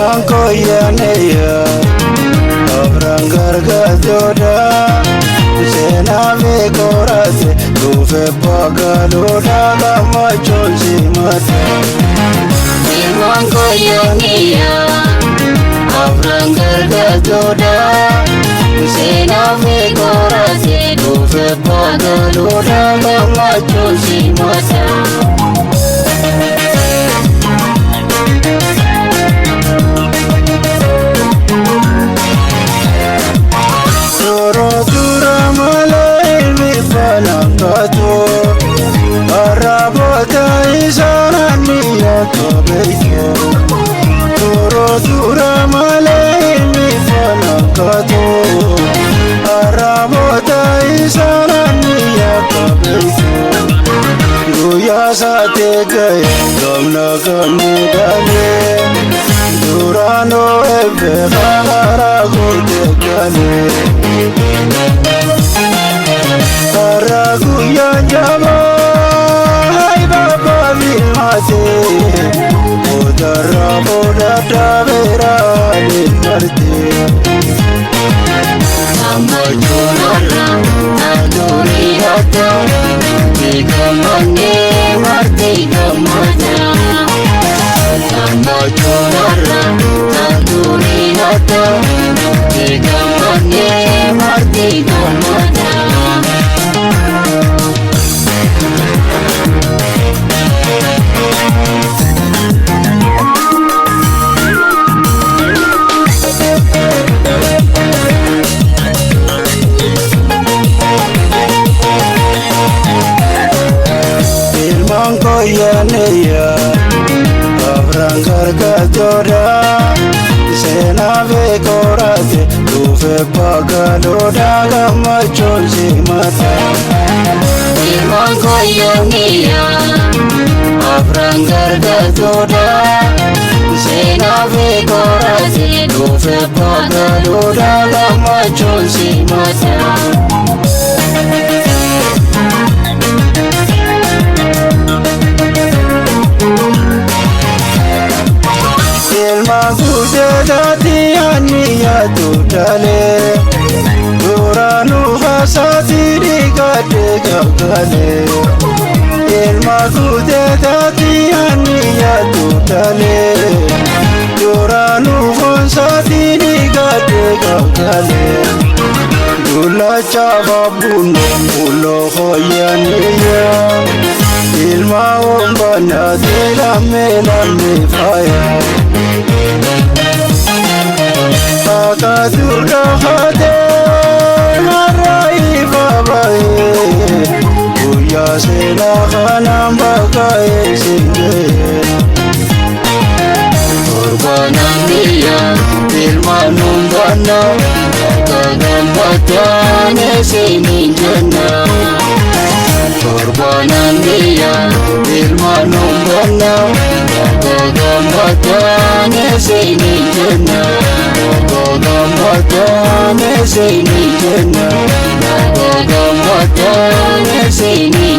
Ilmanko yaneya Abran gargadoda Sena me korase Dufe pagaloda Gama chonsi mata Ilmanko yaneya Abran gargadoda Sena me korase Dufe pagaloda Gama chonsi mata Arabota isananiya kabeyo Toro dura malemi falakato Arabota isananiya kabeyo Guya sate gaya gamna gamidale Durano ebe khara gurte gale Araguya jaba Udara boda tabera linarte Amma chonara adori hata Digamane marti gamata Amma chonara adori hata Digamane marti gamata Ilmanko yaneya Abran gargadoda Sena ve korase Dufe pagaloda Gama chonsi mata Ilmanko yaneya Abran gargadoda Sena ve korase Dufe pagaloda Gama chonsi mata Magudati aniya tutale Duranu hasatiri gade gagale Magudati aniya tutale Duranu hasatiri gade gagale Dula chababunu ulo khoyaniya Ilma ombana dela melame faya Akadurga hade harai babae Uya sela khanam bagae sinde Korbanan diya ilmanum bana Kagam batane sini jana Korbanan diya ilmanum bana Kagam batane sini jana Gambata ne seni jana, gambata ne seni